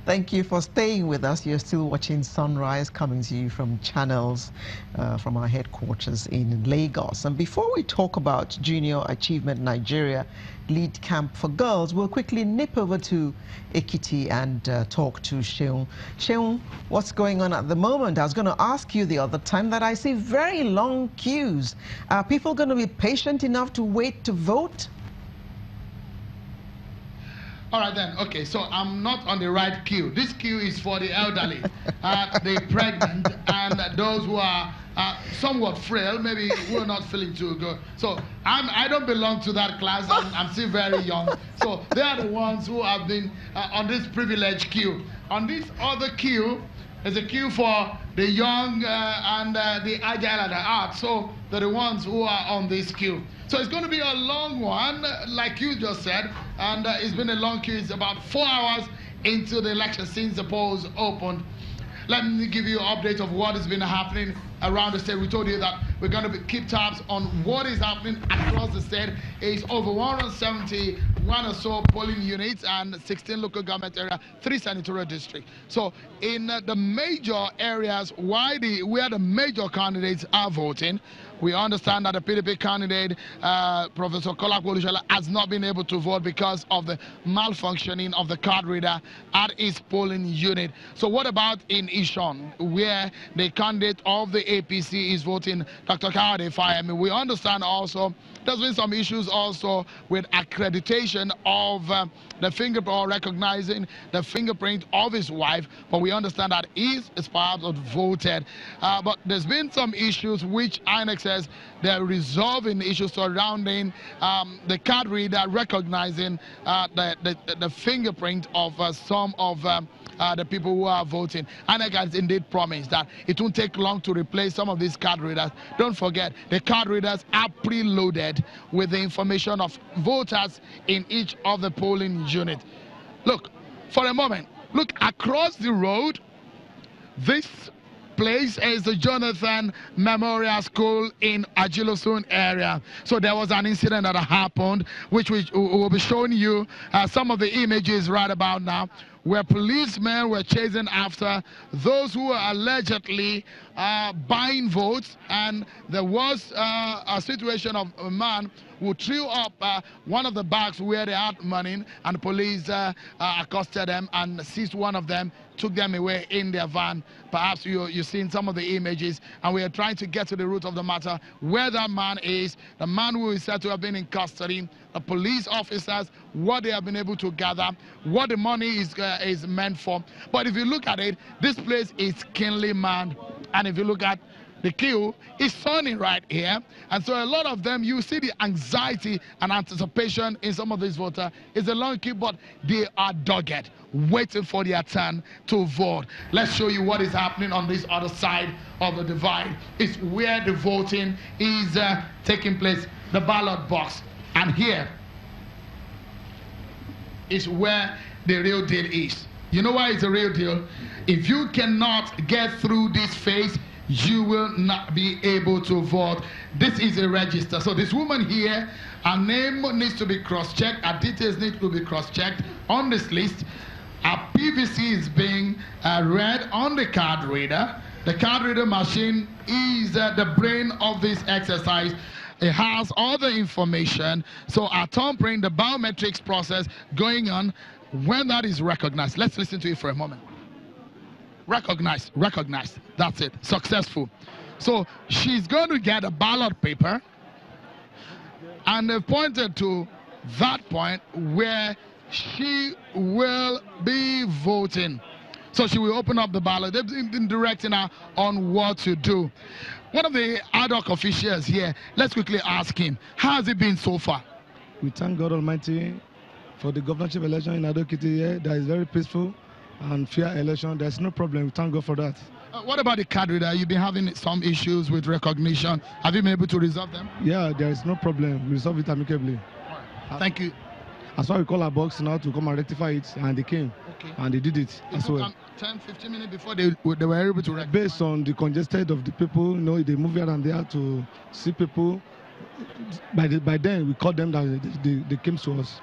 Thank you for staying with us. You're still watching Sunrise, coming to you from channels from our headquarters in Lagos. And before we talk about Junior Achievement Nigeria Lead Camp for Girls, we'll quickly nip over to Ekiti and talk to Sheung. Sheung, what's going on at the moment? I was going to ask you the other time that I see very long queues. Are people going to be patient enough to wait to vote? All right then, okay, so I'm not on the right queue. This queue is for the elderly, the pregnant, and those who are somewhat frail, maybe who are not feeling too good. So I don't belong to that class. I'm still very young. So they are the ones who have been on this privileged queue. On this other queue, there's a queue for the young and the agile and the art. So they're the ones who are on this queue. So it's going to be a long one, like you just said, and it's been a long queue. It's about 4 hours into the election since the polls opened. Let me give you an update of what has been happening around the state. We told you that we're going to keep tabs on what is happening across the state. It's over 171 or so polling units and 16 local government areas, 3 senatorial districts. So in the major areas, where the major candidates are voting, we understand that the PDP candidate, Professor Kolakwo Olushola, has not been able to vote because of the malfunctioning of the card reader at his polling unit. So what about in Ishon, where the candidate of the APC is voting, Dr. Kawade Fayemi? We understand also there's been some issues also with accreditation of the fingerprint, or recognizing the fingerprint of his wife, but we understand that he is perhaps voted. But there's been some issues which INEC says they're resolving issues surrounding the card reader recognizing the fingerprint of some of the people who are voting. INEC has indeed promised that it won't take long to replace some of these card readers. Don't forget, the card readers are preloaded with the information of voters in each of the polling units. Look, for a moment, look across the road. This place is the Jonathan Memorial School in Ajilosun area. So there was an incident that happened, which we will be showing you some of the images right about now, where policemen were chasing after those who were allegedly buying votes, and there was a situation of a man who threw up one of the bags where they had money, and the police accosted them and seized one of them, took them away in their van. Perhaps you've seen some of the images, and we are trying to get to the root of the matter, where that man is, the man who is said to have been in custody, the police officers, what they have been able to gather, what the money is meant for. But if you look at it, this place is keenly manned, and if you look at the queue, is sunny right here, and so a lot of them, you see the anxiety and anticipation in some of these voters. It's a long queue, but they are dogged, waiting for their turn to vote. Let's show you what is happening on this other side of the divide. It's where the voting is taking place, the ballot box. And here is where the real deal is. You know why it's a real deal? If you cannot get through this phase, you will not be able to vote. This is a register. So this woman here, her name needs to be cross-checked, her details need to be cross-checked on this list. Her PVC is being read on the card reader. The card reader machine is the brain of this exercise. It has all the information. So our thumbprint, the biometrics process going on, when that is recognized. Let's listen to it for a moment. Recognized, that's it, successful. So she's going to get a ballot paper, and they've pointed to that point where she will be voting. So she will open up the ballot. They've been directing her on what to do. One of the ad hoc officials here, let's quickly ask him, how has it been so far? We thank God Almighty for the governorship election in Ado-Ekiti here. That is very peaceful and fair election. There's no problem. We thank God for that. What about the card reader? You've been having some issues with recognition. Have you been able to resolve them? Yeah, there is no problem. We resolve it amicably. Right. Thank you. That's why we call our box now to come and rectify it, and they came. Okay. And they did it as well. 10-15 minutes before they were able to rectify. Based on the congested of the people, you know, they move here and there to see people. By then, we called them that they came to us.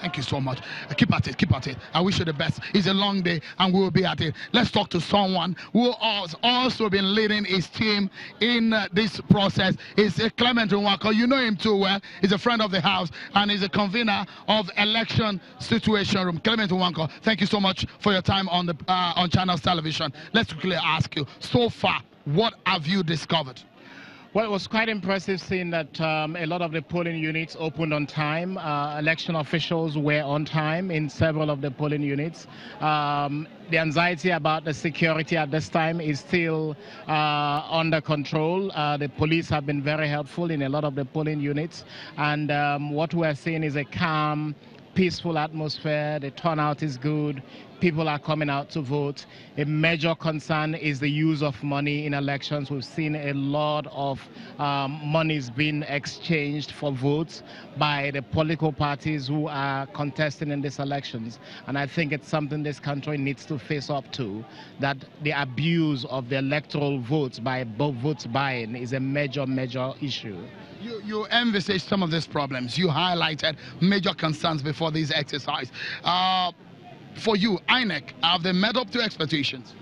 Thank you so much. Keep at it, keep at it. I wish you the best. It's a long day and we'll be at it. Let's talk to someone who has also been leading his team in this process. It's Clement Nwako. You know him too well. He's a friend of the house and he's a convener of Election Situation Room. Clement Nwako, thank you so much for your time on the on Channels Television. Let's quickly ask you, so far, what have you discovered? Well, it was quite impressive seeing that a lot of the polling units opened on time. Election officials were on time in several of the polling units. The anxiety about the security at this time is still under control. The police have been very helpful in a lot of the polling units. And what we're seeing is a calm, peaceful atmosphere. The turnout is good. People are coming out to vote. A major concern is the use of money in elections. We've seen a lot of monies being exchanged for votes by the political parties who are contesting in these elections. And I think it's something this country needs to face up to, that the abuse of the electoral votes by votes buying is a major, major issue. You envisaged some of these problems. You highlighted major concerns before this exercise. For you, INEC, have they met up to expectations?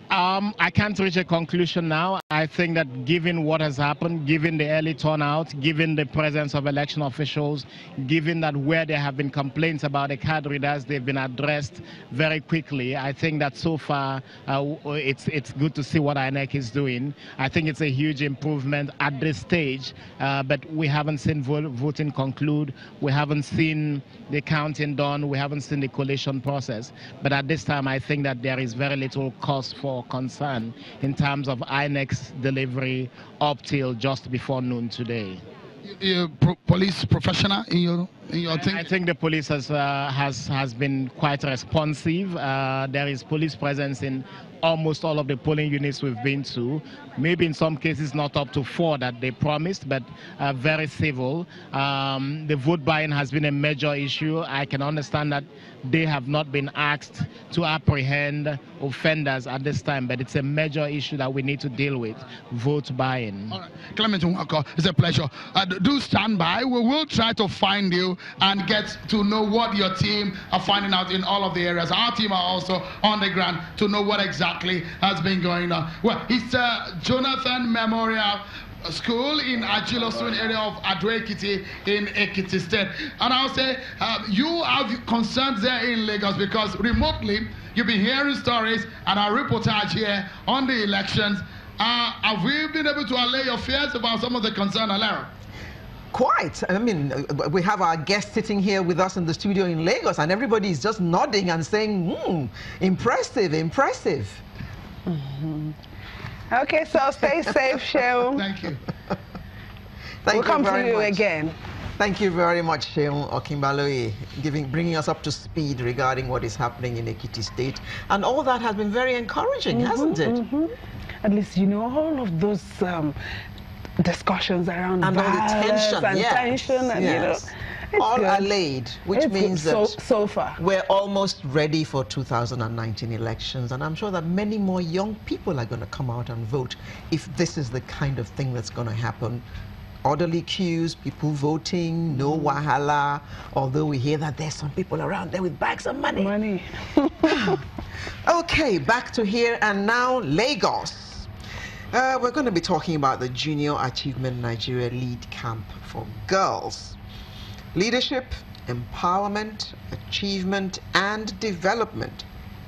I can't reach a conclusion now. I think that given what has happened, given the early turnout, given the presence of election officials, given that where there have been complaints about the card readers, they've been addressed very quickly. I think that so far it's good to see what INEC is doing. I think it's a huge improvement at this stage, but we haven't seen voting conclude. We haven't seen the counting done. We haven't seen the collation process. But at this time, I think that there is very little cause for concern in terms of INEC's delivery up till just before noon today. Police professional in your thing? I think the police has been quite responsive. There is police presence in almost all of the polling units we've been to. Maybe in some cases not up to 4 that they promised, but very civil. The vote buying has been a major issue. I can understand that they have not been asked to apprehend offenders at this time, but it's a major issue that we need to deal with, vote buying. All right. Clement Nwako, it's a pleasure. Do stand by. We will try to find you and get to know what your team are finding out in all of the areas. Our team are also on the ground to know what exactly has been going on. Well, it's Jonathan Memorial School in Ajilosun area of Ado-Ekiti in Ekiti State. And I'll say, you have concerns there in Lagos because remotely you've been hearing stories and our reportage here on the elections. Have we been able to allay your fears about some of the concern, Alera? Quite. I mean, we have our guest sitting here with us in the studio in Lagos, and everybody is just nodding and saying, impressive, impressive. Mm-hmm. Okay, so stay safe, Sheung. Thank you. We'll come to you again. Thank you very much, Sheung Okimbaloye, bringing us up to speed regarding what is happening in Ekiti State. And all that has been very encouraging, hasn't it? Mm-hmm. At least, you know, all of those discussions around and all the tension, and tension, and yes. You know, all good. allayed, which it's means good. that so far we're almost ready for 2019 elections, and I'm sure that many more young people are going to come out and vote if this is the kind of thing that's going to happen. Orderly queues, people voting, no wahala, although we hear that there's some people around there with bags of money. Okay, back to here and now, Lagos. We're going to be talking about the Junior Achievement Nigeria Lead Camp for Girls. Leadership, empowerment, achievement, and development.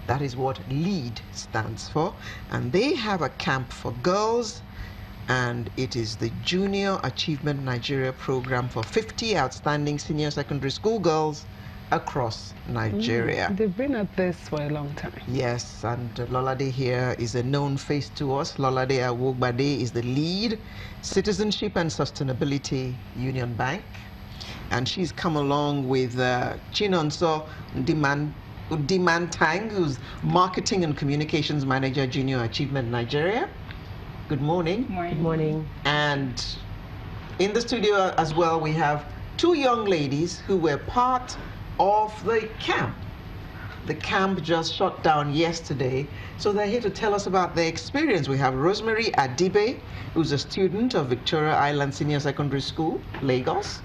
That is what LEAD stands for. And they have a camp for girls, and it is the Junior Achievement Nigeria program for 50 outstanding senior secondary school girls across Nigeria. They've been at this for a long time. Yes, and Lolade here is a known face to us. Lolade Awogbade is the lead, Citizenship and Sustainability Union Bank. And she's come along with Chinonso Dimantang, who's Marketing and Communications Manager, Junior Achievement Nigeria. Good morning. Good morning. And in the studio as well, we have 2 young ladies who were part of the camp. The camp just shut down yesterday, so they're here to tell us about their experience. We have Rosemary Adibe, who's a student of Victoria Island Senior Secondary School, Lagos,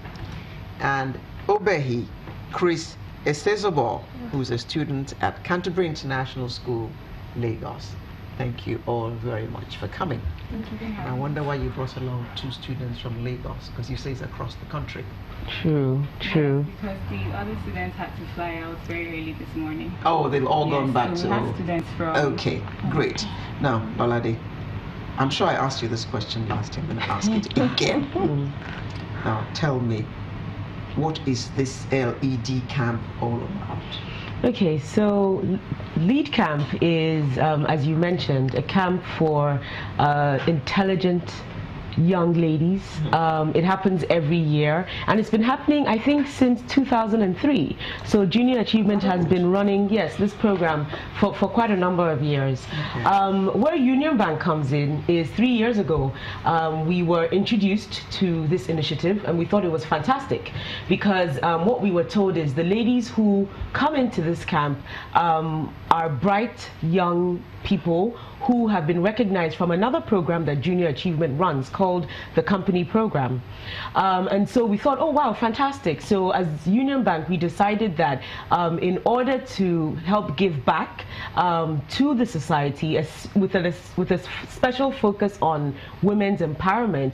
and Obehi Chris Esezobo, who's a student at Canterbury International School, Lagos. Thank you all very much for coming. Thank you very much. I wonder why you brought along 2 students from Lagos, because you say it's across the country. True. Yes, because the other students had to fly out very early this morning. Oh, they've all Yes, gone back so to... we have students from... Okay, great. Now, Balade, I'm sure I asked you this question last time, I'm going to ask it again. Now, tell me, what is this LED camp all about? Okay, so LEAD Camp is, as you mentioned, a camp for intelligent young ladies. It happens every year, and it's been happening, I think, since 2003. So Junior Achievement has been running, yes, this program for quite a number of years. Okay. Where Union Bank comes in is 3 years ago, we were introduced to this initiative, and we thought it was fantastic because what we were told is the ladies who come into this camp are bright young people who have been recognized from another program that Junior Achievement runs called the Company Program. And so we thought, oh wow, fantastic. So as Union Bank, we decided that in order to help give back to the society with a special focus on women's empowerment,